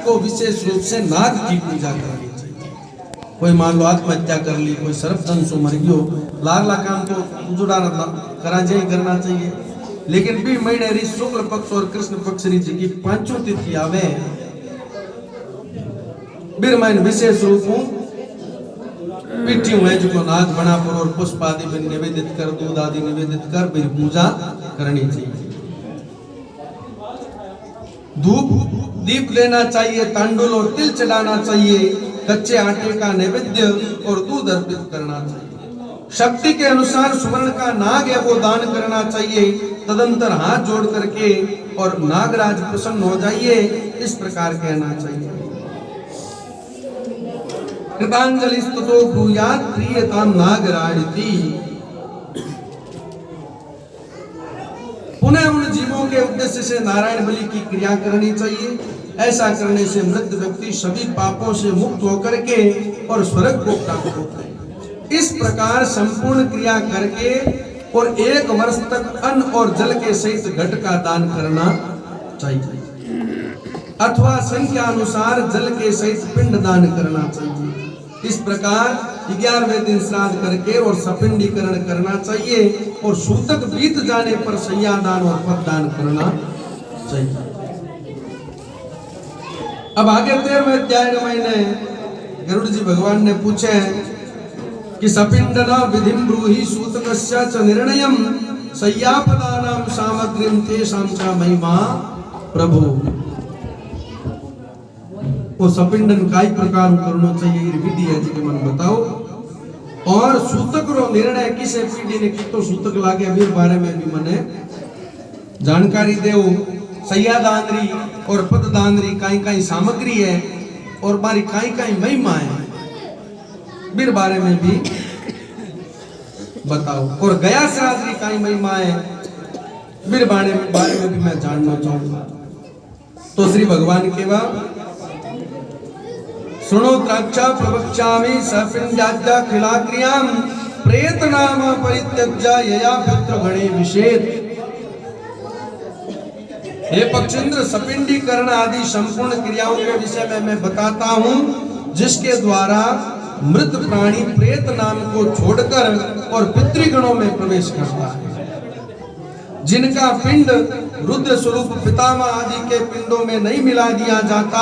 को विशेष रूप से नाग की पूजा करनी चाहिए। कोई मान लो आत्महत्या कर ली, कोई सर्पदंश मर गयो, लाला काम तो जुड़ा करा करना चाहिए। लेकिन भी महीने री शुक्ल पक्ष और कृष्ण पक्ष री जी की पांचों तिथि आवे, बिर महीने विशेष रूप हूँ पीठी हुए जो नाग बना पर और पुष्प आदि भी निवेदित कर, दूध आदि निवेदित कर फिर पूजा करनी चाहिए। धूप दीप देना चाहिए, तांडुल और तिल चढ़ाना चाहिए, कच्चे आटे का नैवेद्य और दूध अर्पित करना चाहिए। शक्ति के अनुसार सुवर्ण का नाग है वो दान करना चाहिए। तदंतर हाथ जोड़ करके और नागराज प्रसन्न हो जाइए, इस प्रकार कहना चाहिए। कृतांजलि स्तुतो भूयात् प्रियताम नागराजति। पुनः उन जीवों के उद्देश्य से नारायण बलि की क्रिया करनी चाहिए। ऐसा करने से मृत व्यक्ति सभी पापों से मुक्त होकर के और स्वर्ग को प्राप्त होता है। इस प्रकार संपूर्ण क्रिया करके और 1 वर्ष तक अन्न और जल के सहित घट का दान करना चाहिए, अथवा संख्या अनुसार जल के सहित पिंड दान करना चाहिए। इस प्रकार 11वें दिन श्राद्ध करके और सपिंडीकरण करना चाहिए और सूतक बीत जाने पर सैयादान और पददान करना चाहिए। अब आगे 13वें अध्याय में गरुड़ जी भगवान ने पूछे कि सपिंडना विधिम ब्रूहि सूतकस्य च निर्णयम सय्यापदानां सामग्रीं तेषां च महिमा प्रभु। वो सपिंडन काई प्रकार करना चाहिए विधि है जी के मन बताओ। और सूतक रो निर्णय किसे पीढ़ी ने कितो सूतक लागे वीर बारे में भी मने जानकारी देओ। सैयादानरी और पददानरी काई काई सामग्री है और बारी काई काई महिमा है, वीर बारे में भी बताओ। और गया श्राद्ध काई महिमा है, वीर बारे में भी मैं जानना चाहूंगा। तो श्री भगवान के वा सुनो द्राक्षा प्रवक्ष्यामि सपिंडाद्या खिलाक्रियां प्रेत नाम परित्यज्य यया पुत्र गणे विषेद। हे पक्षेंद्र, सपिंडीकरण आदि संपूर्ण क्रियाओं के विषय में मैं बताता हूँ, जिसके द्वारा मृत प्राणी प्रेत नाम को छोड़कर और पितृगणों में प्रवेश करता है। जिनका पिंड रुद्र स्वरूप पितामह आदि के पिंडों में नहीं मिला दिया जाता,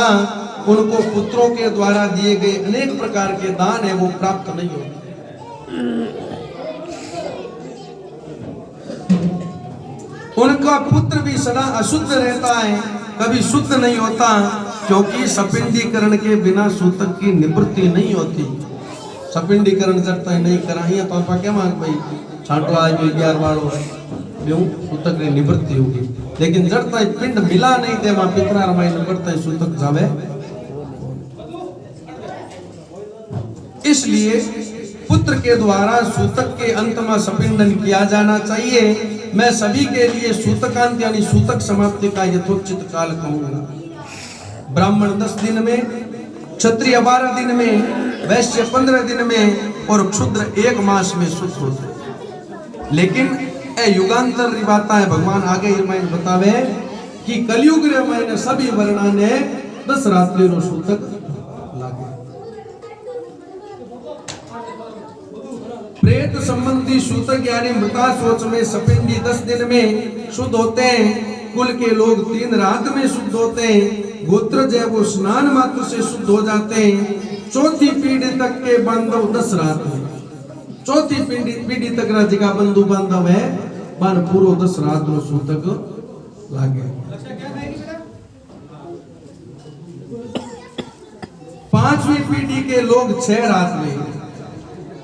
उनको पुत्रों के द्वारा दिए गए अनेक प्रकार के दान है वो प्राप्त नहीं होते। उनका पुत्र भी सदा अशुद्ध रहता है, कभी शुद्ध नहीं होता, क्योंकि सपिंडीकरण के बिना सूतक की निवृत्ति नहीं होती। सपिंडीकरण जब तक नहीं कराइए तो आप क्या मांग भाई छांटो आज 11 वालों सूतक की निवृत्ति होगी। लेकिन जब तक पिंड मिला नहीं दे वहां पितरा रामायण करता सूतक जावे। इसलिए पुत्र के द्वारा सूतक के अंत में सपिंडन किया जाना चाहिए। मैं सभी के लिए सूतकांत यानी सूतक समाप्ति का यथोचित काल कहूंगा। ब्राह्मण 10 दिन में, क्षत्रिय 12 दिन में, वैश्य 15 दिन में और क्षुद्र 1 मास में शुद्ध होते। लेकिन युगांतर रिवाता है, भगवान आगे रामायण बतावे कि कलयुग रामायण सभी वर्णा ने 10 रात्रि रो सूतक लागे। प्रेत संबंधी सूतक यानी मृता सोच में सपिंडी 10 दिन में शुद्ध होते हैं। कुल के लोग 3 रात में शुद्ध होते हैं। गोत्र जय वो स्नान मात्र से शुद्ध हो जाते हैं। चौथी पीढ़ी तक के बांधव 10 रात में, चौथी पीढ़ी तक राज्य का बंधु बांधव है बन पूरो 10 रात रो सूतक लागे। 5वीं पीढ़ी के लोग 6 रात में,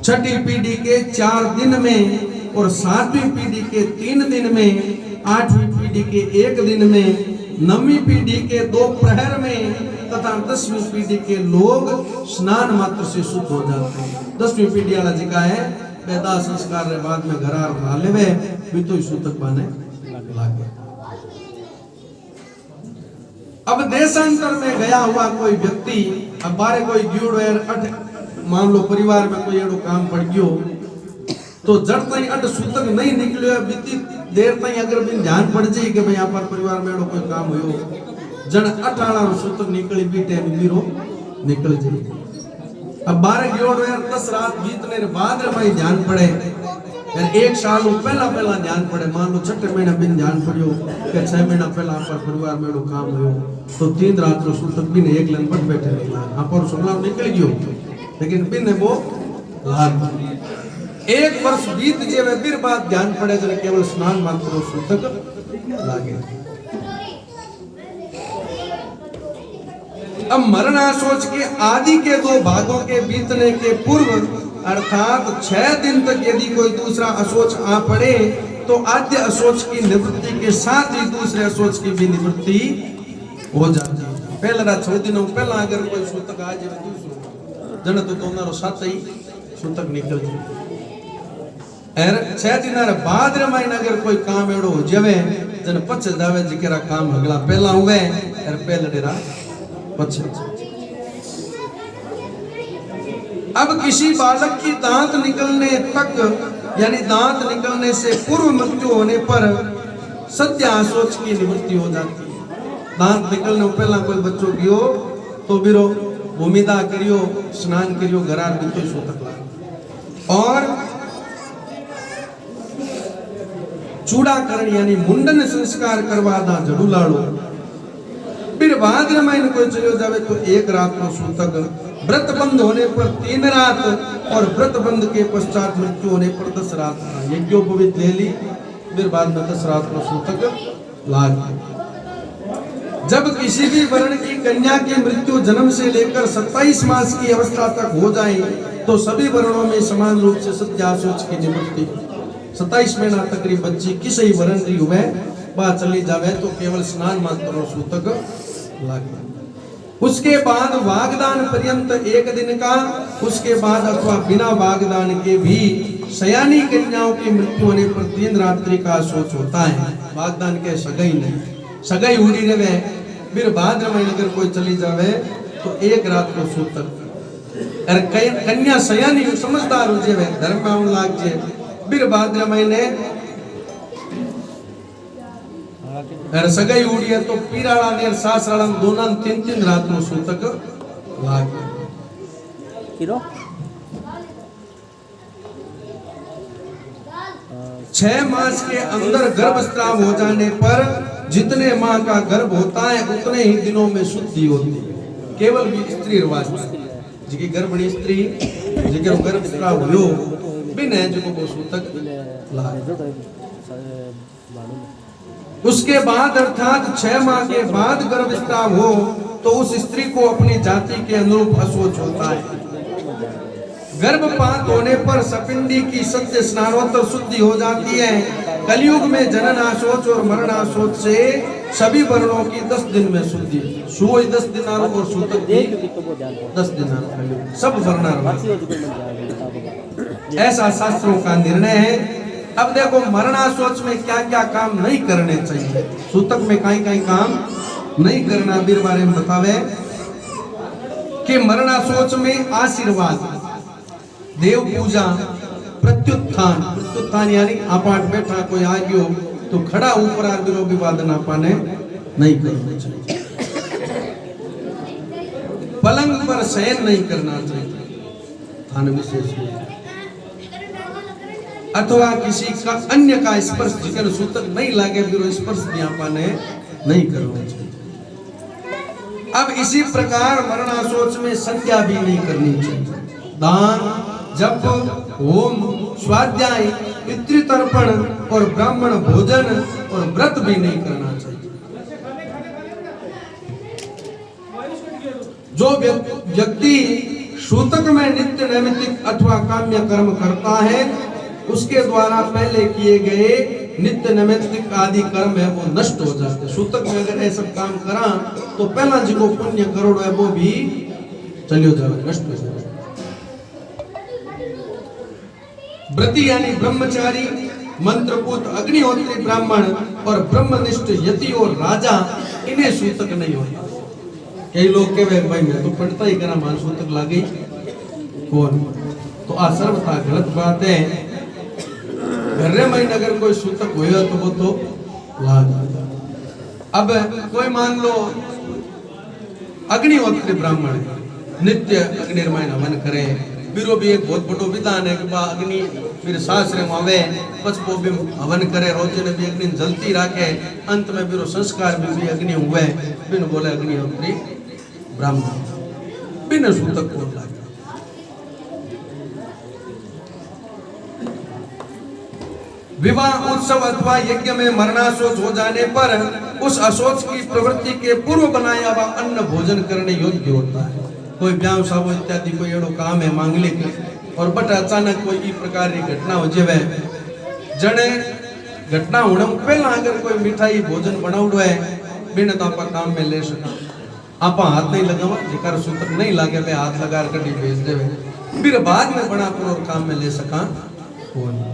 6ठी पीढ़ी के 4 दिन में और 7वीं पीढ़ी के 3 दिन में, 8वीं पीढ़ी के 1 दिन में, 9वीं पीढ़ी के 2 प्रहर में तथा 10वीं पीढ़ी के लोग स्नान मात्र से शुद्ध हो जाते हैं। 10वीं पीढ़ी वाला जी का है पैदा संस्कार के बाद में घरार उठा लेवे भी तो सूतक बने लागे। अब देशांतर में गया हुआ कोई व्यक्ति अब बारे कोई गियोड़ मान लो परिवार में कोई एड़ो काम पड़ गयो तो जड़ तई अट सूतक नहीं निकलियो बीती देर तई अगर भी ध्यान पड़ जाए कि भाई यहाँ पर परिवार में एड़ो कोई काम हुयो जन 18 सूतक निकली बीटे मीरो निकल जाए। अब 12 गियोड़ यार 10 रात बीतने रे बाद रे भाई ध्यान पड़े यार 1 साल पहला ध्यान पड़े। मान लो 6 महीना बिन ध्यान पड़ियो के 6 महीना पहला पर परिवार में काम हुयो तो 3 रात रो सूतक बिन एक लन बट बैठे नहीं हां पर सोमला निकल गयो लेकिन बिन वो लाग 1 वर्ष बीत जेवे फिर बाद ध्यान पड़े जने केवल स्नान मात्र रो सूतक लागे। अब मरणासोच के आदि के 2 भागों के बीतने के पूर्व अर्थात 6 दिन तक यदि कोई दूसरा असोच आ पड़े तो आद्य असोच की निवृत्ति के साथ ही दूसरे असोच की भी निवृत्ति हो जाती है। पहला 6 दिनों पहला अगर कोई सूतक आ जाए दूसरो जन तो दोनों साथ ही सूतक निकल जाए। 6 दिन बाद रे महीना अगर कोई काम एड़ो हो जावे जन पछ जावे जिकरा काम अगला पहला हुए और पहला डेरा पछ। अब किसी बालक की दांत निकलने तक यानी दांत निकलने से पूर्व मृत्यु होने पर सत्य आसोच की निवृत्ति हो जाती है। दांत निकलने पहला कोई बच्चों की हो तो बिरो भूमिदा करियो स्नान करियो घरार बितो सूतक लाग और चूड़ाकरण यानी मुंडन संस्कार करवा दा जड़ू लाड़ो। फिर बाद में कोई चलो जावे तो 1 रात को सूतक व्रत बंद होने पर 3 रात और व्रत बंद के पश्चात मृत्यु होने पर 10 रात यज्ञोपवीत ले ली फिर बाद में 10 रात को सूतक लाग। जब किसी भी वर्ण की कन्या की मृत्यु जन्म से लेकर 27 मास की अवस्था तक हो जाए तो सभी वर्णों में समान रूप से सत्यासोच की निवृत्ति। 27 महीना तक री बच्ची किसी वर्ण री हुए बात चली जावे तो केवल स्नान मात्र सूतक लागे। उसके बाद वागदान पर्यंत 1 दिन का उसके बाद अथवा बिना वागदान के भी सयानी कन्याओं की मृत्यु होने पर 3 रात्रि का सोच होता है। वागदान के सगाई नहीं सगाई उड़ी रहे फिर बाद में अगर कोई चली जावे तो 1 रात को सूतक और कन्या सयानी समझदार हो जावे धर्म में लाग जाए फिर बाद महीने सगाई उड़ी है तो पीराड़ा ने सासराड़ा दोनों 3 रात में सूतक लाग। 6 मास के अंदर गर्भस्राव हो जाने पर जितने माह का गर्भ होता है उतने ही दिनों में शुद्धि होती है। केवल भी स्त्री रिवाज जिकी गर्भणी स्त्री जिके गर्भस्राव हो बिना जो को सूतक लाग। उसके बाद अर्थात 6 माह के बाद गर्भस्राव हो तो उस स्त्री को अपनी जाति के अनुरूप असोच होता है। गर्भपात होने पर सपिंडी की सत्य स्नानोत्तर शुद्धि हो जाती है। कलयुग में जनन आशोच और मरण आशोच से सभी वर्णों की 10 दिन में शुद्धि। सुई 10 दिनार और सूतक 10 दिनार सब वर्णा ऐसा शास्त्रों का निर्णय है। अब देखो मरणासोच में क्या क्या काम नहीं करने चाहिए। सूतक में कहीं काम नहीं करना बीर बारे में बतावे कि मरणासोच में आशीर्वाद देव पूजा प्रत्युत्थान यानी आपाट बैठा कोई आ गयो तो खड़ा ऊपर आ बिरो विवादन आपाने नहीं करना चाहिए। पलंग पर शयन नहीं करना चाहिए थान विशेष अथवा किसी का अन्य का स्पर्श जिकर सूतक नहीं लागे बिरो स्पर्श भी आपाने नहीं करना चाहिए। अब इसी प्रकार मरणासोच में संध्या भी नहीं करनी चाहिए। दान जप होम स्वाध्याय पितृतर्पण और ब्राह्मण भोजन और व्रत भी नहीं करना चाहिए। जो व्यक्ति सूतक में नित्य नैमित्तिक अथवा काम्य कर्म करता है उसके द्वारा पहले किए गए नित्य नैमित्तिक आदि कर्म है वो नष्ट हो जाते। सूतक में अगर ऐसा काम करा तो पहला जो पुण्य करोड़ है वो भी चलियो जाए नष्ट हो जाए। व्रती यानी ब्रह्मचारी मंत्रपूत अग्निहोत्री ब्राह्मण और ब्रह्मनिष्ठ यति और राजा इन्हें सूतक नहीं होता। कई लोग कहे भाई मैं तो पढ़ता ही करा मान सूतक लागे कौन तो आ सर्वथा गलत बात है। घर में अगर कोई सूतक हुआ तो वो तो लाग। अब कोई मान लो अग्निहोत्री ब्राह्मण है, नित्य अग्निर्मय हवन करे। बिरो भी एक बहुत बड़ो विधान है कि बा अग्नि फिर शास्त्र में आवे पचपो भी हवन करे, रोज ने भी अग्नि जलती रखे, अंत में बिरो संस्कार भी अग्नि हुए। बिन बोले अग्निहोत्री ब्राह्मण बिन सूतक को लागे। विवाह उत्सव अथवा यज्ञ में मरणाशोच हो जाने पर उस अशोच की प्रवृत्ति के पूर्व बनाया हुआ अन्न भोजन करने योग्य होता है। कोई ब्याह सावो इत्यादि कोई एड़ो काम है मांगलिक और बट अचानक कोई ई प्रकार की घटना हो जावे, जने घटना होने पहला अगर कोई मिठाई भोजन बनावड़ो है बिन तो आप काम में ले सका। आप हाथ नहीं लगावा, जेकर सूत्र नहीं लागे वे हाथ लगा कटी भेज देवे, फिर बाद में बना पूरा काम में ले सका कौन।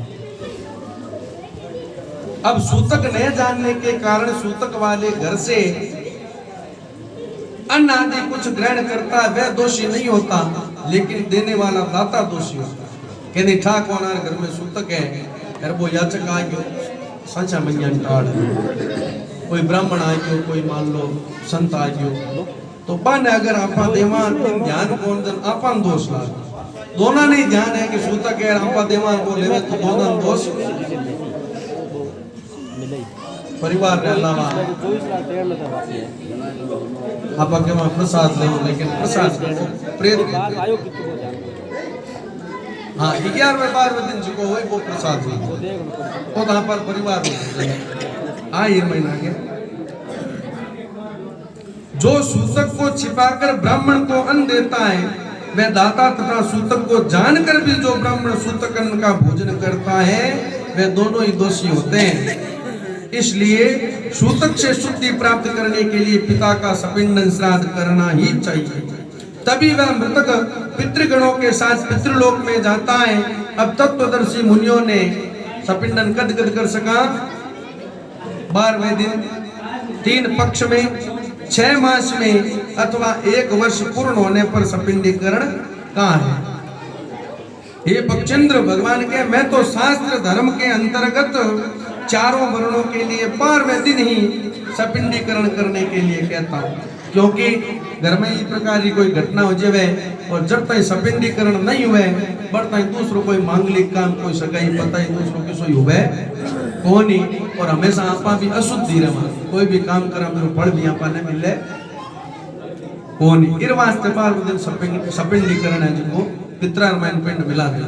अब सूतक न जानने के कारण सूतक वाले घर से अन्न आदि कुछ ग्रहण करता है वह दोषी नहीं होता, लेकिन देने वाला दाता दोषी होता है। कहते ठाक होनार घर में सूतक है, घर वो याचक आ गयो सांचा मैया टाड़, कोई ब्राह्मण आ गयो, कोई मान लो संत आ गयो, तो बन अगर आपा देवान ध्यान कौन जन आपन दोष लाग, दोनों नहीं ध्यान है कि सूतक है आपा देवान को लेवे तो दोनों दोष परिवार रहना आप आगे वहाँ प्रसाद ले, लेकिन प्रसाद प्रेत हाँ 11वें-12वें दिन जिको हो वो प्रसाद ले वो वहाँ पर परिवार ये महीना के जो सूतक को छिपाकर ब्राह्मण को अन्न देता है वह दाता तथा सूतक को जानकर भी जो ब्राह्मण सूतक अन्न का भोजन करता है वे दोनों ही दोषी होते हैं। इसलिए सूतक से शुद्धि प्राप्त करने के लिए पिता का सपिंडन श्राद्ध करना ही चाहिए, तभी वह मृतक पितृगणों के साथ पितृलोक में जाता है। अब तत्वदर्शी मुनियों ने सपिंडन कद कद कर सका 12वें दिन, 3 पक्ष में, 6 मास में अथवा 1 वर्ष पूर्ण होने पर सपिंडीकरण कहाँ है। हे पक्षेंद्र भगवान के मैं तो शास्त्र धर्म के अंतर्गत चारों वर्णों के लिए 12वें दिन ही सपिंडीकरण करने के लिए कहता हूँ, क्योंकि घर में इस प्रकार की कोई घटना हो जाए और जब तक सपिंडीकरण नहीं हुए बढ़ता दूसरों कोई मांगलिक काम कोई सगाई पता ही दूसरों की सोई हुए कौन ही, और हमेशा आपा भी अशुद्धि रहा, कोई भी काम करा मेरे फल भी आपा नहीं मिले कौन ही। इस वास्ते 12वें दिन सपिंडीकरण है जिनको पितरार्मयन पिंड मिला दिया।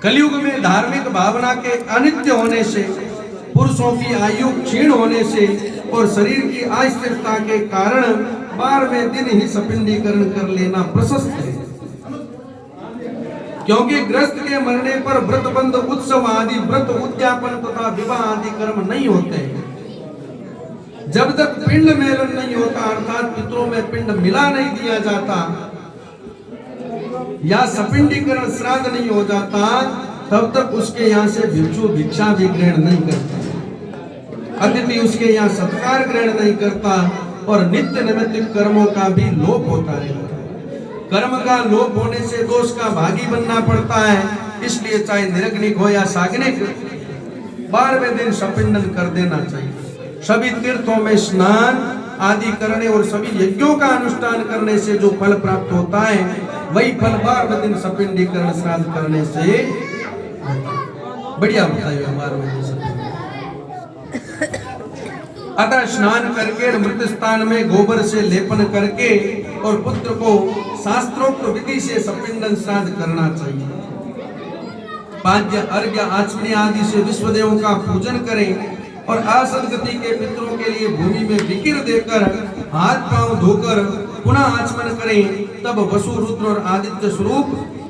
कलयुग में धार्मिक भावना के अनित्य होने से, पुरुषों की आयु क्षीण होने से और शरीर की अस्थिरता के कारण 12वें दिन ही सपिंडीकरण कर लेना प्रशस्त है, क्योंकि ग्रस्त के मरने पर व्रत बंध उत्सव आदि व्रत उद्यापन तथा विवाह आदि कर्म नहीं होते। जब तक पिंड मेलन नहीं होता अर्थात पितरों में पिंड मिला नहीं दिया जाता या सपिंडीकरण श्राद्ध नहीं हो जाता तब तक उसके यहाँ से भिक्षु भिक्षा भी ग्रहण नहीं करता, अतिथि उसके यहाँ सत्कार ग्रहण नहीं करता और नित्य नैमित्तिक कर्मों का भी लोप होता रहता है। कर्म का लोप होने से दोष का भागी बनना पड़ता है, इसलिए चाहे निरग्निक हो या साग्निक 12वें दिन सपिंडन कर देना चाहिए। सभी तीर्थों में स्नान आदि करने और सभी यज्ञों का अनुष्ठान करने से जो फल प्राप्त होता है वही फल 12वें दिन सपिंडीकरण श्राद्ध करने से बढ़िया बताइए। 12वें दिन अतः स्नान करके मृत स्थान में गोबर से लेपन करके और पुत्र को शास्त्रोक्त विधि से सपिंडन श्राद्ध करना चाहिए। पाद्य अर्घ्य आचमनी आदि से विश्वदेवों का पूजन करें और असदगति के पितरों के लिए भूमि में विकिर देकर हाथ पांव धोकर पुनः आचमन करें। तब वसु रुद्र और आदित्य स्वरूप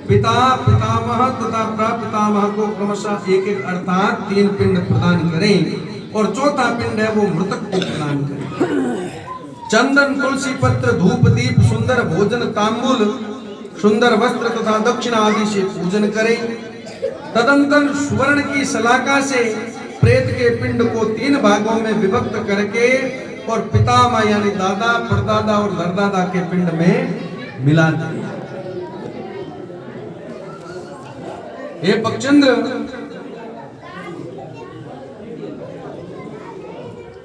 पिता पितामह तथा प्रापितामह को क्रमशः एक एक अर्थात 3 पिंड प्रदान करें और चौथा पिंड है वो मृतक को प्रदान करें। चंदन तुलसी पत्र धूप दीप सुंदर भोजन तांबूल सुंदर वस्त्र तथा दक्षिणा आदि से पूजन करें। तदंतर सुवर्ण की सलाका से प्रेत के पिंड को 3 भागों में विभक्त करके और पितामह यानी दादा परदादा और दरदादा के पिंड में मिला दिया। हे पक्षेंद्र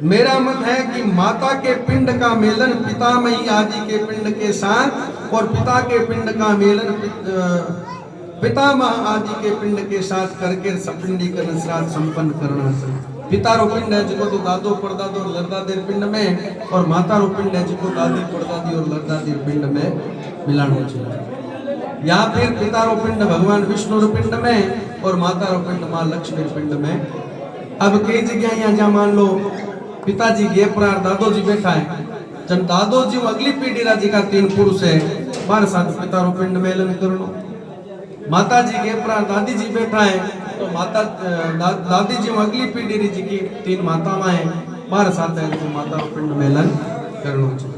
मेरा मत है कि माता के पिंड का मेलन पितामही आदि के पिंड के साथ और पिता के पिंड का मेलन पितामह आदि के पिंड के साथ करके सपिंडीकरण श्राद्ध संपन्न करना चाहिए। पिता रो पिंड है जिको तो दादो परदादो और लड़दादेर पिंड में, और माता रो पिंड है जिको दादी परदादी और लड़दादेर पिंड में मिलाना चाहिए। या फिर पिता रो पिंड भगवान विष्णु रो पिंड में और माता रो पिंड मां लक्ष्मी रो पिंड में। अब कई जगह यहाँ जहाँ मान लो पिताजी गे प्रार दादो जी बैठा है, जब दादो जी अगली पीढ़ी राजी का 3 पुरुष है बार साथ पिता रो पिंड मेलन करनो। माता जी के प्रार दादी जी बैठा है तो माता दादी जी अगली पीढ़ी जी की 3 मातावां हैं बार साथ है तो माता रो पिंड मेलन करनो चाहिए।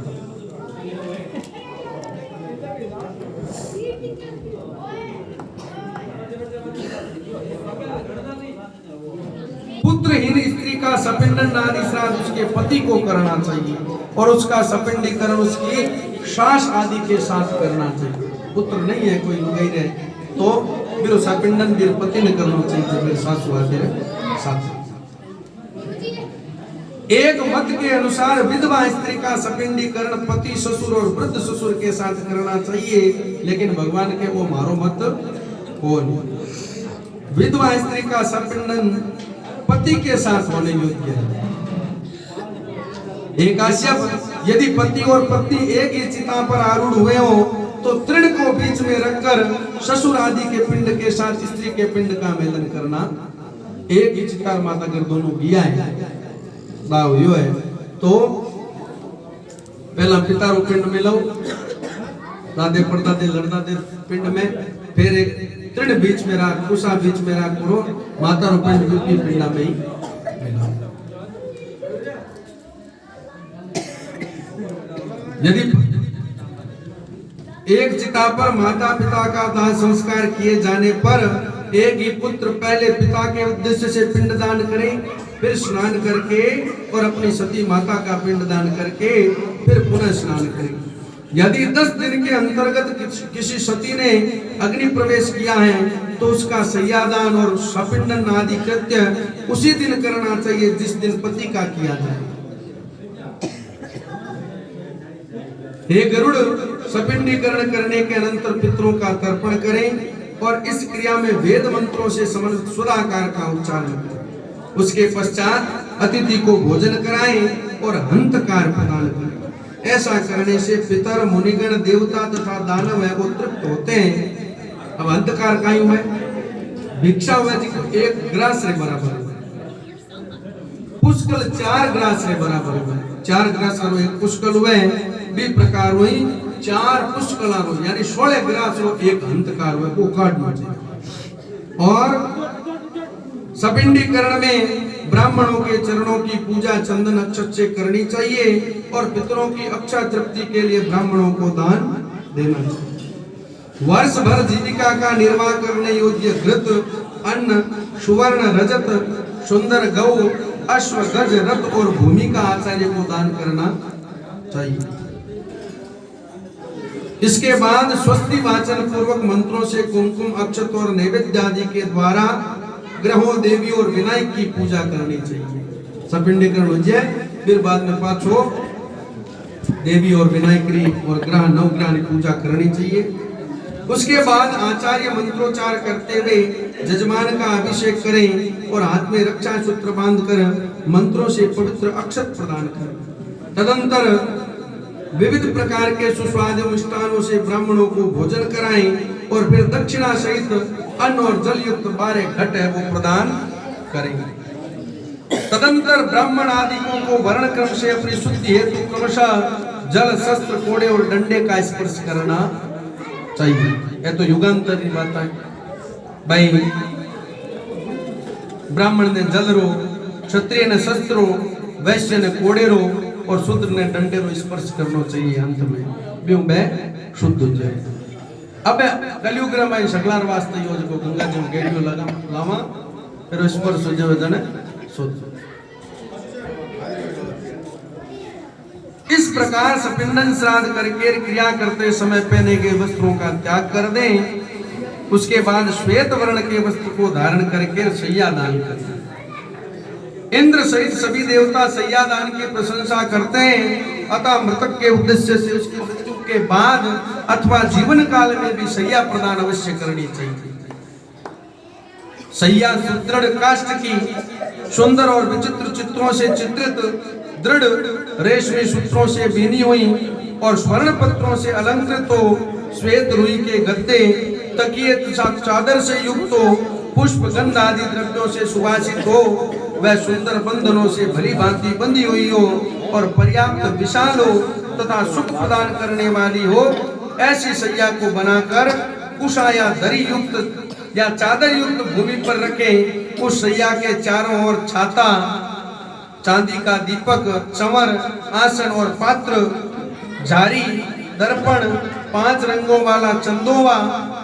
पुत्रहीन स्त्री का सपिंडन आदि श्राद्ध उसके पति को करना चाहिए और उसका सपिंडीकरण उसकी सास आदि के साथ करना चाहिए। पुत्र नहीं है कोई वगैरह तो फिर सपिंडन फिर पति ने करना चाहिए, फिर सासू आदि साथ। एक मत के अनुसार विधवा स्त्री का सपिंडीकरण पति ससुर और वृद्ध ससुर के साथ करना चाहिए, लेकिन भगवान के वो मारो मत हो नहीं। विधवा स्त्री का सपिंडन पति के साथ होने योग्य है। एकाश्यप यदि पति और पत्नी एक ही चिता पर आरूढ़ हुए हो तो तृण को बीच में रखकर ससुर आदि के पिंड के साथ स्त्री के पिंड का मेलन करना। एक ही चिता माता अगर दोनों गिया है दाव यो है तो पहला पिता रो पिंड में लो, दादे परदादे लड़दादे पिंड में, फिर एक तृण बीच में रख, कुसा बीच में रख करो, माता रो पिंड की पिंडा में ही मिलाओ। यदि एक चिता पर माता पिता का दाह संस्कार किए जाने पर एक ही पुत्र पहले पिता के उद्देश्य से पिंडदान करे, फिर स्नान करके और अपनी सती माता का पिंडदान करके फिर पुनः स्नान करे। यदि 10 दिन के अंतर्गत किसी सती ने अग्नि प्रवेश किया है तो उसका सैयादान और सपिंडन आदि कृत्य उसी दिन करना चाहिए जिस दिन पति का किया जाए। हे गरुड़, सपिंडीकरण करने के अनंतर पितरों का तर्पण करें और इस क्रिया में वेद मंत्रों से समन्वित सुधाकार का उच्चारण करें। उसके पश्चात अतिथि को भोजन कराएं और हंतकार प्रदान करें। ऐसा करने से पितर मुनिगण देवता तथा दानव है वो तृप्त होते हैं। अब हंतकार का यूं है भिक्षा हुआ जी को 1 ग्रास रे बराबर पुष्कल 4 ग्रास रे बराबर हुआ। 4 ग्रास रो 1 पुष्कल हुए भी प्रकार हुई 4 पुष्कला रो यानी 16 ग्रास रो 1 हंतकार हुए को काटना चाहिए। और सपिंडीकरण में ब्राह्मणों के चरणों की पूजा चंदन अक्षत से करनी चाहिए और पितरों की अक्षय तृप्ति के लिए ब्राह्मणों को दान देना चाहिए। वर्ष भर जीविका का निर्वाह करने योग्य घृत, अन्न, सुवर्ण, रजत, सुंदर गौ, अश्व, गज, रथ और भूमि का आचार्य को दान करना चाहिए। इसके बाद स्वस्ति वाचन पूर्वक मंत्रों से कुमकुम, अक्षत और नैवेद्य आदि के द्वारा ग्रहों, देवी और विनायक की पूजा करनी चाहिए। सपिंडीकरण हो जाए फिर बाद में पाछो देवी और विनायक और ग्रह नवग्रह की पूजा करनी चाहिए। उसके बाद आचार्य मंत्रोच्चार करते हुए जजमान का अभिषेक करें और हाथ में रक्षा सूत्र बांधकर मंत्रों से पवित्र अक्षत प्रदान करें। तदंतर विविध प्रकार के सुस्वादु मिष्टानों से ब्राह्मणों को भोजन कराएं और फिर दक्षिणा सहित अन्न और जल युक्त 12 घट है वो प्रदान करेंगे। तदंतर ब्राह्मण आदिकों को वर्ण क्रम से अपनी शुद्धि हेतु क्रमशः जल, शस्त्र, कोड़े और डंडे का स्पर्श करना चाहिए। यह तो युगांतर की बात है भाई। ब्राह्मण ने जल रो, क्षत्रिय ने शस्त्र रो, वैश्य ने कोड़े रो और शूद्र ने डंडे रो स्पर्श करना चाहिए। अंत में ब्यों बे शुद्ध हो जाए। अब कलयुग में सकलार वास्ते योज को गंगा जी में गेड़ियो लगा लावा फिर स्पर्श हो जाए जने शुद्ध। इस प्रकार सपिंडन श्राद्ध करके क्रिया करते समय पहने गए वस्त्रों का त्याग कर दें। उसके बाद श्वेत वर्ण के वस्त्र को धारण करके शय्या दान करें। इंद्र सहित सभी देवता सैयादान की प्रशंसा करते हैं। अतः मृतक के उद्देश्य से उसकी मृत्यु के बाद अथवा जीवन काल में भी सैया प्रदान अवश्य करनी चाहिए। सैया सुदृढ़ काष्ठ की सुंदर और विचित्र चित्रों से चित्रित दृढ़ रेशमी सूत्रों से बीनी हुई और स्वर्ण पत्रों से अलंकृत हो, श्वेत रुई के गद्दे, तकिए तथा चादर से युक्त हो, पुष्प गंध आदि द्रव्यों से सुवासित हो, वह सुंदर बंधनों से भली भांति बंधी हुई हो और पर्याप्त विशाल हो तथा सुख प्रदान करने वाली हो, ऐसी सैया को बनाकर कुशा या दरी युक्त या चादर युक्त भूमि पर रखें। उस सैया के चारों ओर छाता, चांदी का दीपक, चंवर, आसन और पात्र, झारी, दर्पण, 5 रंगों वाला चंदोवा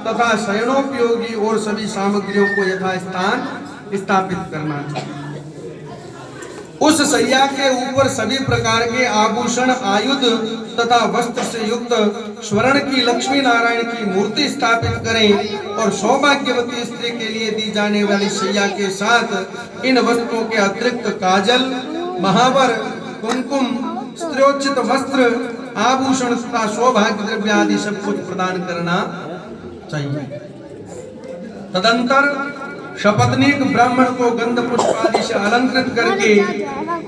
तथा शयनोपयोगी और सभी सामग्रियों को यथास्थान स्थापित करना चाहिए। उस सैया के ऊपर सभी प्रकार के आभूषण, आयुध तथा वस्त्र से युक्त स्वर्ण की लक्ष्मी नारायण की मूर्ति स्थापित करें और सौभाग्यवती स्त्री के लिए दी जाने वाली सैया के साथ इन वस्तुओं के अतिरिक्त काजल, महावर, कुमकुम, स्त्रोचित वस्त्र, आभूषण तथा सौभाग्य द्रव्य आदि सब कुछ प्रदान करना चाहिए। तदंतर शपथनीक ब्राह्मण को गंध पुष्प आदि से अलंकृत करके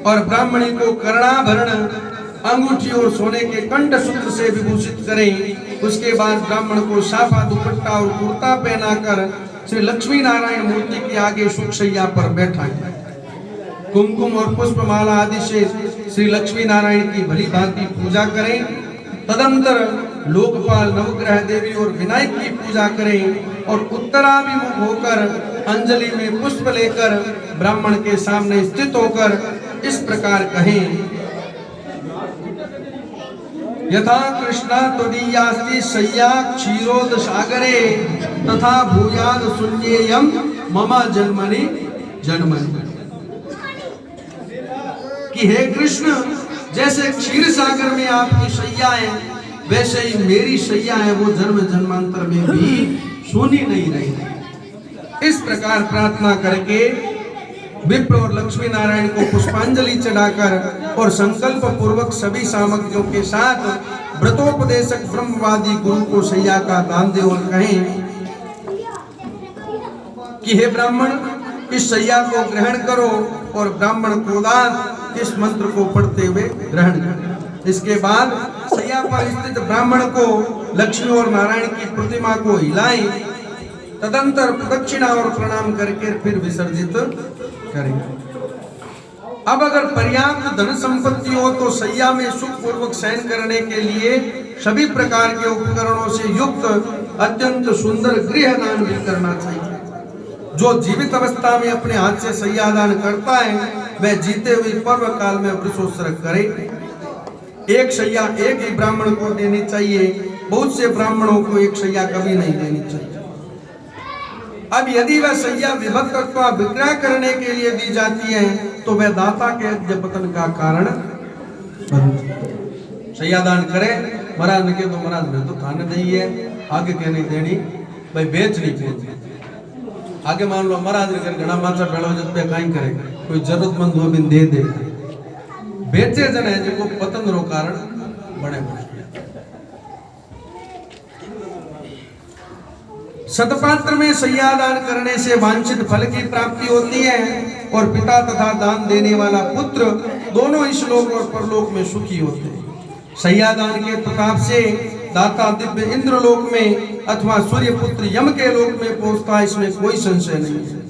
और ब्राह्मणी को कर्णाभरण, अंगूठी और सोने के कंठ सूत्र से विभूषित करें। उसके बाद ब्राह्मण को साफा, दुपट्टा और कुर्ता पहनाकर श्री लक्ष्मी नारायण मूर्ति के आगे सुख शैया पर बैठाएं। कुमकुम और पुष्पमाला आदि से श्री लक्ष्मी नारायण की भली भांति पूजा करें। तदंतर लोकपाल, नवग्रह देवी और विनायक की पूजा करें और उत्तराभिमुख होकर अंजलि में पुष्प लेकर ब्राह्मण के सामने स्थित होकर इस प्रकार कहें, यथा कृष्णा त्वदीयास्ति शय्या क्षीरोद सागरे तथा भूयाद शून्येयम मम जन्मनि जन्मनि। कि हे कृष्ण, जैसे क्षीर सागर में आपकी शैया है, वैसे ही मेरी शैया है, वो जन्म जन्मांतर में भी सुनी नहीं रही। इस प्रकार प्रार्थना करके विप्र और लक्ष्मी नारायण को पुष्पांजलि चढ़ाकर और संकल्प पूर्वक सभी सामग्रियों के साथ व्रतोपदेशक ब्रह्मवादी गुरु को शैया का दान दे और कहें कि हे ब्राह्मण, इस शैया को ग्रहण करो और ब्राह्मण को दान इस मंत्र को पढ़ते हुए ग्रहण करें। इसके बाद शैया पर स्थित ब्राह्मण को लक्ष्मी और नारायण की प्रतिमा को हिलाएं। तदंतर प्रदक्षिणा और प्रणाम करके फिर विसर्जित करें। अब अगर पर्याप्त धन संपत्ति हो तो शैया में सुख पूर्वक शयन करने के लिए सभी प्रकार के उपकरणों से युक्त अत्यंत सुंदर गृह दान भी करना चाहिए। जो जीवित अवस्था में अपने हाथ से शैया दान करता है, वह जीते हुए पर्व काल में वृषोत्सर्ग करे। एक शैया एक ही ब्राह्मण को देनी चाहिए, बहुत से ब्राह्मणों को एक शैया कभी नहीं देनी चाहिए। अब यदि वह शैया विभक्त अथवा विक्रय करने के लिए दी जाती है तो वह दाता के यज्ञ पतन का कारण बनती है। शैया दान करे, महाराज ने कहे तो महाराज ने तो थाने दी है, आगे क्या नहीं देनी, भाई बेच नहीं देती। आगे मान लो महाराज ने घना माचा भेड़ो जब पे कहीं करे, कोई जरूरतमंद हो बिन दे दे, बेचे जन है जो पतन रो कारण बने। सतपात्र में शैया दान करने से वांछित फल की प्राप्ति होती है और पिता तथा दान देने वाला पुत्र दोनों इस लोक और परलोक में सुखी होते हैं। शैया दान के प्रताप से दाता दिव्य इंद्र लोक में अथवा सूर्य पुत्र यम के लोक में पहुंचता है, इसमें कोई संशय नहीं है।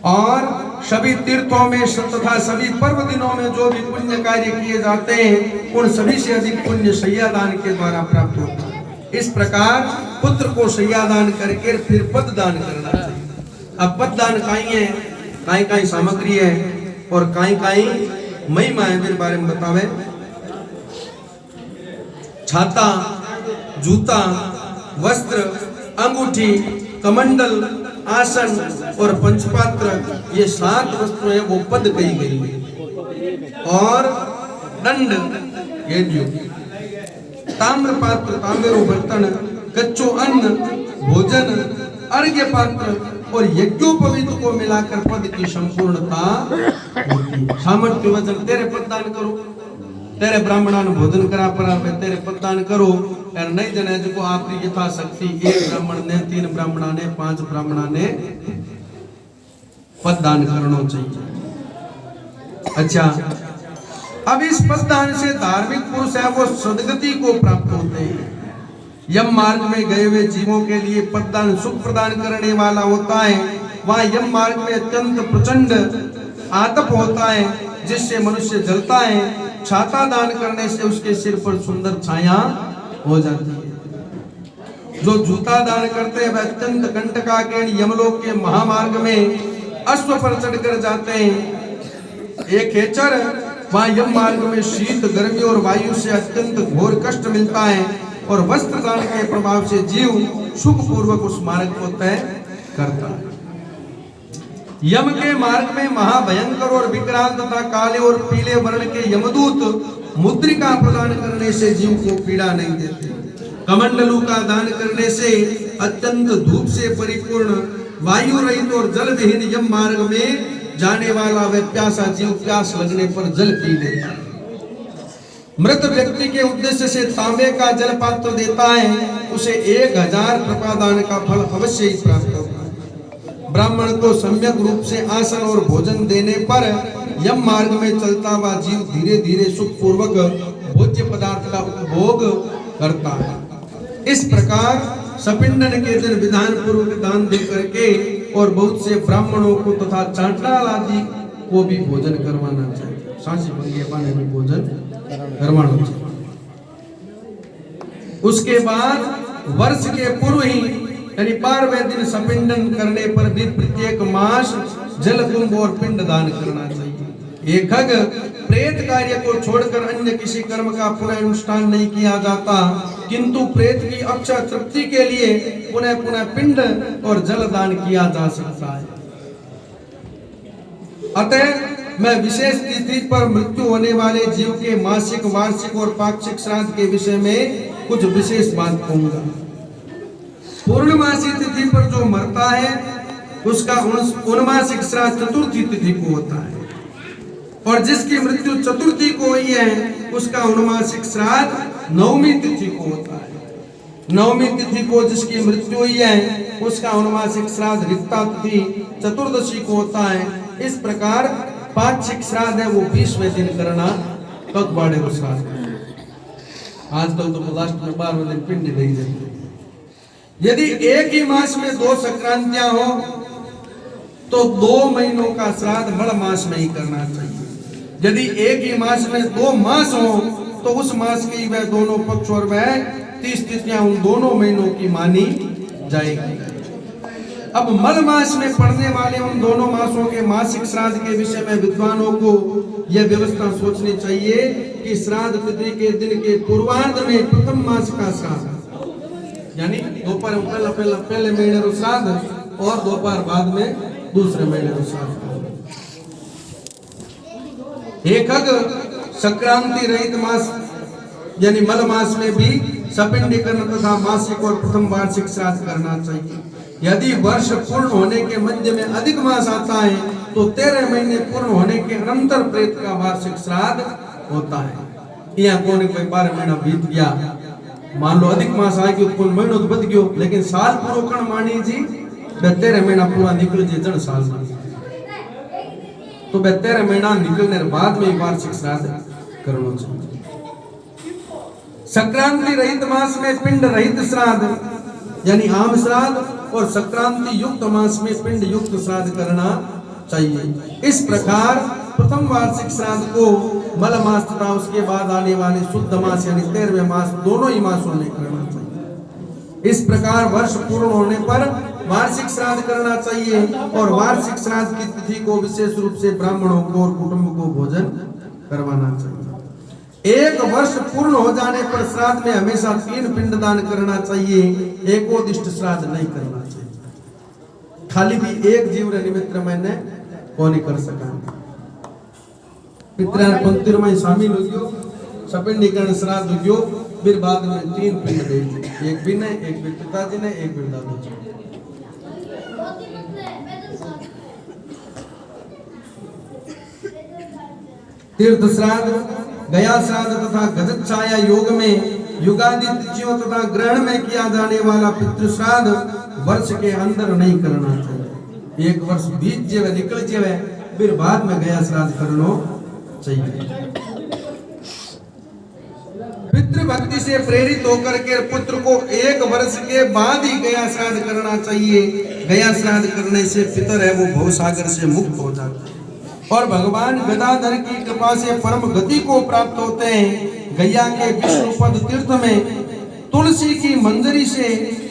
और सभी तीर्थों में तथा सभी पर्व दिनों में जो भी पुण्य कार्य किए जाते हैं, उन सभी से अधिक पुण्य शैया दान के द्वारा प्राप्त होता है। इस प्रकार पुत्र को शैया दान करके फिर पद दान करना चाहिए। अब पद दान काई है, काई काई सामग्री है और काई काई महिमा है, मेरे बारे में बतावे। छाता, जूता, वस्त्र, अंगूठी, कमंडल, आसन और पंचपात्र, ये 7 वस्तुएं वो पद कही गई है। और दंड, ये ताम्र पात्र, तांबेरो बर्तन, कच्चो अन्न, भोजन, अर्घ्य पात्र, और यज्ञोपवीत को मिलाकर पद की संपूर्णता होती है। सामर्थ्य वचन तेरे पद दान करो, तेरे ब्राह्मणा भोजन करा पर तेरे पद दान करो और नहीं जने जो आपकी यथाशक्ति 1 ब्राह्मण ने 3 ब्राह्मणा ने 5 ब्राह्मणा ने पद दान करना चाहिए। अच्छा, अब इस पद दान से धार्मिक पुरुष है वो सदगति को प्राप्त होते हैं। यम मार्ग में गए हुए जीवों के लिए पद दान सुख प्रदान करने वाला होता है। वहाँ यम मार्ग में अत्यंत प्रचंड आतप होता है जिससे मनुष्य जलता है। छाता दान करने से उसके सिर पर सुंदर छाया हो जाती है। जो जूता दान करते हैं वह अत्यंत कंटकाकीर्ण यमलोक के महामार्ग में अश्व पर चढ़कर जाते हैं। एक खेचर वहाँ यम मार्ग में शीत गर्मी और वायु से अत्यंत घोर कष्ट मिलता है और वस्त्र दान के प्रभाव से जीव सुख पूर्वक उस मार्ग को तय करता है। यम के मार्ग में महाभयंकर और विकराल तथा काले और पीले वर्ण के यमदूत मुद्रिका प्रदान करने से जीव को पीड़ा नहीं देते। कमंडलू का दान करने से अत्यंत धूप से परिपूर्ण वायु रहित और जल विहीन यम मार्ग में जाने वाला वह प्यासा जीव प्यास लगने पर जल पी लेता है। मृत व्यक्ति के उद्देश्य से तांबे का जल पात्र देता है, उसे 1000 प्रपादान का फल अवश्य ही प्राप्त होता है। ब्राह्मण को सम्यक रूप से आसन और भोजन देने पर यम मार्ग में चलता हुआ जीव धीरे धीरे सुख पूर्वक भोज्य पदार्थ का उपभोग करता है। इस प्रकार सपिंडन के दिन विधान पूर्वक दान दे करके और बहुत से ब्राह्मणों को तथा चांटाल आदि को भी भोजन करवाना चाहिए। सांसी भंगिया पाने में भोजन करवाना चाहिए। उसके बाद वर्ष के पूर्व ही यानी 12वें दिन सपिंडन करने पर भी प्रत्येक मास जल कुंभ और पिंड दान करना चाहिए। एक प्रेत कार्य को छोड़कर अन्य किसी कर्म का पुनः अनुष्ठान नहीं किया जाता, किंतु प्रेत की अक्षय तृप्ति के लिए पुनः पुनः पिंड और जल दान किया जा सकता है। अतः मैं विशेष तिथि पर मृत्यु होने वाले जीव के मासिक, वार्षिक और पाक्षिक श्राद्ध के विषय में कुछ विशेष बात कहूंगा। पूर्णमासी तिथि पर जो मरता है उसका उनमासिक श्राद्ध चतुर्थी तिथि को होता है और जिसकी मृत्यु चतुर्थी को हुई है उसका उनमासिक श्राद्ध नवमी तिथि को होता है। नवमी तिथि को जिसकी मृत्यु हुई है उसका उनमासिक श्राद्ध रिक्ता तिथि चतुर्दशी को होता है। इस प्रकार पाक्षिक श्राद्ध है वो 20वें दिन करना पगवाड़े को श्राद्ध। आजकल तो लास्ट में 12वें दिन पिंड नहीं देते। यदि एक ही मास में 2 संक्रांतियां हो तो 2 महीनों का श्राद्ध बड़ मास में ही करना चाहिए। यदि एक ही मास में 2 मास हो तो उस मास की वह दोनों पक्ष और वह 30 तिथियां उन दोनों महीनों की मानी जाएगी। अब मल मास में पड़ने वाले उन दोनों मासों के मासिक श्राद्ध के विषय में विद्वानों को यह व्यवस्था सोचनी चाहिए कि श्राद्ध तिथि के दिन के पूर्वार्ध में प्रथम मास का श्राद्ध यानी दोपहर पहले महीने का श्राद्ध और दोपहर बाद में दूसरे महीने का श्राद्ध। एक संक्रांति रहित मास यानी मल मास में भी सपिंडीकरण तथा मासिक और प्रथम वार्षिक श्राद्ध करना चाहिए। यदि वर्ष पूर्ण होने के मध्य में अधिक मास आता है तो 13 महीने पूर्ण होने के अनंतर प्रेत का वार्षिक श्राद्ध होता है। यह कोई 12 महीना बीत गया, मान लो अधिक मास आ गयो तो महीनों तो बद गयो, लेकिन साल पूरा कण मानी जी 13 महीना पूरा निकल जे जन साल में तो 13 महीना निकलने के बाद में वार्षिक श्राद्ध करना चाहिए। संक्रांति रहित मास में पिंड रहित श्राद्ध यानी आम श्राद्ध और संक्रांति युक्त मास में पिंड युक्त श्राद्ध करना चाहिए। इस प्रकार प्रथम वार्षिक श्राद्ध को मल मास तथा उसके बाद आने वाले शुद्ध मास यानी 13वें मास दोनों ही मासों में करना चाहिए। इस प्रकार वर्ष पूर्ण होने पर वार्षिक श्राद्ध करना चाहिए और वार्षिक श्राद्ध की तिथि को विशेष रूप से ब्राह्मणों को और कुटुंब को भोजन करवाना चाहिए। एक वर्ष पूर्ण हो जाने पर श्राद्ध में हमेशा 3 पिंडदान करना चाहिए, एकोदिष्ट श्राद्ध नहीं करना चाहिए। खाली भी एक जीव निमित्त मैंने कौन कर सका पितृ पंक्ति में शामिल हो गयो, सपिंडीकरण श्राद्ध हो गयो, फिर बाद में 3 पिंड दे, एक भी नहीं, एक भी पिताजी ने, एक भी दादाजी। तीर्थ श्राद्ध, गया श्राद्ध तथा गजत छाया योग में युगादि तिथियों तथा ग्रहण में किया जाने वाला पितृ श्राद्ध वर्ष के अंदर नहीं करना चाहिए। एक वर्ष बीत जेवे निकल जेवे फिर बाद में गया श्राद्ध करना चाहिए। पितृभक्ति से प्रेरित होकर के पुत्र को एक वर्ष के बाद ही गया श्राद्ध करना चाहिए। गया श्राद्ध करने से पितर है वो भवसागर से मुक्त हो जाता है और भगवान गदाधर की कृपा से परम गति को प्राप्त होते हैं। गया के विष्णुपद तीर्थ में तुलसी की मंजरी से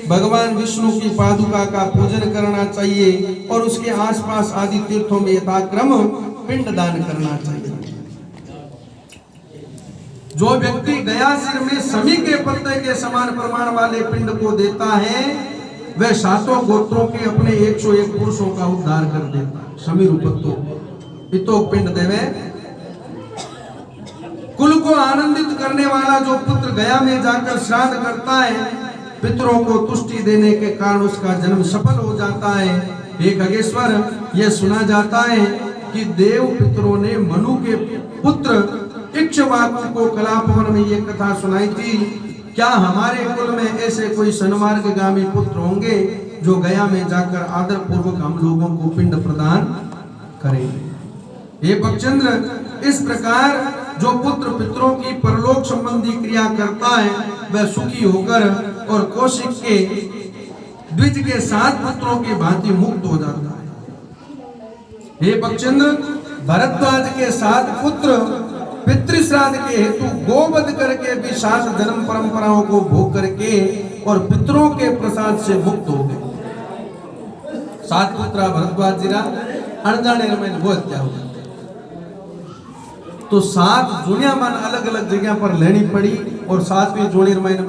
भगवान विष्णु की पादुका का पूजन करना चाहिए और उसके आसपास आदि तीर्थों में यथाक्रम पिंड दान करना चाहिए। जो व्यक्ति गया सिर में समी के पत्ते के समान प्रमाण वाले पिंड को देता है वह सातों गोत्रों के अपने 101 पुरुषों का उद्धार कर देता है। समी रूपत्तो इतो पिंड देवे। कुल को आनंदित करने वाला जो पुत्र गया में जाकर श्राद्ध करता है पितरों को तुष्टि देने के कारण उसका जन्म सफल हो जाता है। हे खगेश्वर, यह सुना जाता है कि देव पितरों ने मनु के पुत्र इक्ष्वाकु को कलापवन में ये कथा सुनाई थी। क्या हमारे कुल में ऐसे कोई सन्मार्गगामी पुत्र होंगे जो गया में जाकर आदर पूर्वक हम लोगों को पिंड प्रदान करेंगे? हे पक्षेंद्र, इस प्रकार जो पुत्र पितरों की परलोक संबंधी क्रिया करता है वह सुखी होकर और कौशिक के द्विज के 7 पुत्रों की भांति मुक्त हो जाता है। हे पक्षेंद्र, भरद्वाज के 7 पुत्र पितृश्राद्ध के हेतु गोवध करके भी 7 जन्म परंपराओं को भोग करके और पितरों के प्रसाद से मुक्त हो गए। 7 पुत्र भरद्वाज जीरा अनजाने में वो हत्या हो गई। तो 7 जुनिया मन अलग अलग जगह पर लेनी पड़ी और 7वीं जोड़ी में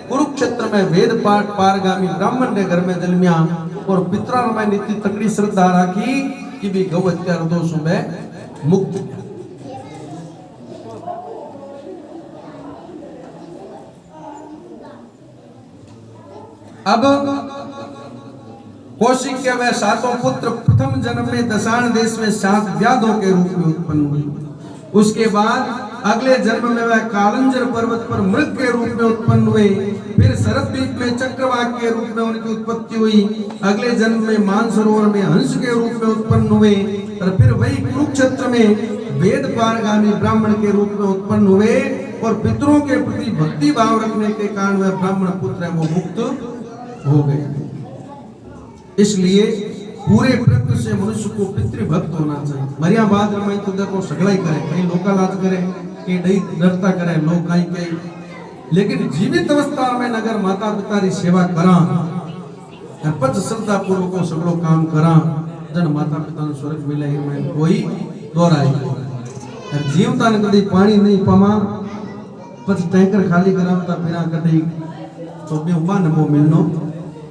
कुरुक्षेत्र में वेद पाठ पारगामी ब्राह्मण के घर में जन्मिया और पितरा में इतनी तकड़ी श्रद्धा राखी कि भी गौ हत्या दोषों में मुक्त किया। अब कौशिक के वह 7 पुत्र प्रथम जन्म में दशाण देश में 7 व्याधों के रूप में उत्पन्न हुए। उसके बाद अगले जन्म में वह कालंजर पर्वत पर मृग के रूप में उत्पन्न हुए। फिर शरद्वीप में चक्रवाक के रूप में उनकी उत्पत्ति हुई। अगले जन्म में मानसरोवर में हंस के रूप में उत्पन्न हुए और फिर वही कुरुक्षेत्र में वेद पारगामी ब्राह्मण के रूप में उत्पन्न हुए और पितरों के प्रति भक्ति भाव रखने के कारण वह ब्राह्मण पुत्र है वो मुक्त हो गए। इसलिए पूरे प्रकृति से मनुष्य को पितृभक्त होना चाहिए। मरिया बाद में तो देखो सगला ही करे, कहीं लोका लाज करे, कहीं डरता करे लोग कहीं कहीं, लेकिन जीवित अवस्था में अगर माता पिता की सेवा करा पच श्रद्धा पूर्वक सगड़ो काम करा जन माता पिता ने स्वर्ग मिले में कोई दोहराई। जीवता ने कभी पानी नहीं पमा पच टैंकर खाली करावता बिना कभी तो भी उमा न वो मिलनो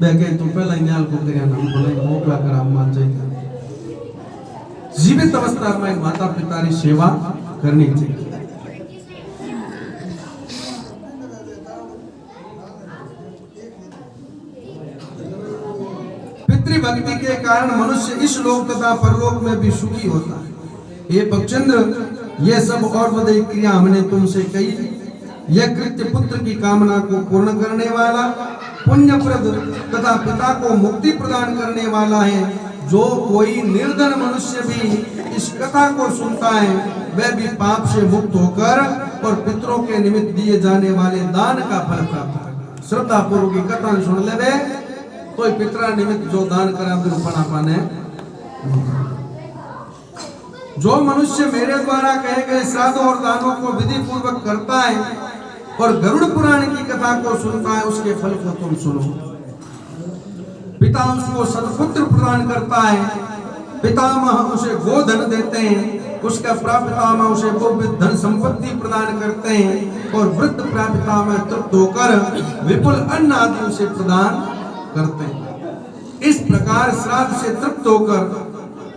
बेगे तो पहला न्याल को करिया नाम बोले मोकला करा मान चाहिए। जीवित अवस्था में माता पिता की सेवा करनी चाहिए। पितृभक्ति के कारण मनुष्य इस लोक तथा परलोक में भी सुखी होता है। ये पक्षेंद्र, ये सब और बदई क्रिया हमने तुमसे कही। यह कृत्य पुत्र की कामना को पूर्ण करने वाला, पुण्यप्रद तथा पिता को मुक्ति प्रदान करने वाला है। जो कोई निर्धन मनुष्य भी इस कथा को सुनता है वह भी पाप से मुक्त होकर और पितरों के निमित्त दिए जाने वाले दान का फल प्राप्त करता। श्रद्धा पूर्वक की कथा सुन ले तो पितरा निमित्त जो दान करा विरूपणा पाने। जो मनुष्य मेरे द्वारा कहे गए श्राद्ध और दानों को विधि पूर्वक करता है और गरुड़ पुराण की कथा को सुनता है उसके फल को तुम सुनो। पिता उसको सत्पुत्र प्रदान करता है, पितामह उसे गोधन देते हैं, उसका प्रापितामह उसे बहुविध धन संपत्ति प्रदान करते हैं और वृद्ध प्रापितामह तृप्त होकर विपुल अन्न आदि उसे प्रदान करते हैं। इस प्रकार श्राद्ध से तृप्त होकर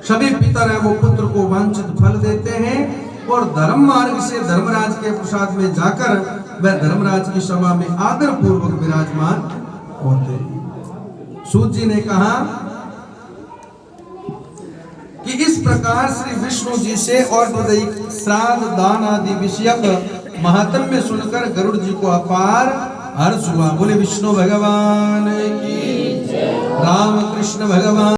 सभी पितर है वो पुत्र को वांछित फल देते हैं और धर्म मार्ग से धर्मराज के प्रसाद में जाकर वह धर्मराज की सभा में आदर पूर्वक विराजमान होते हैं। सूत जी ने कहा कि इस प्रकार श्री विष्णु जी से और श्राद्ध दान आदि विषयक महात्म्य सुनकर गरुड़ जी को अपार हर्ष हुआ। बोले विष्णु भगवान की, राम कृष्ण भगवान।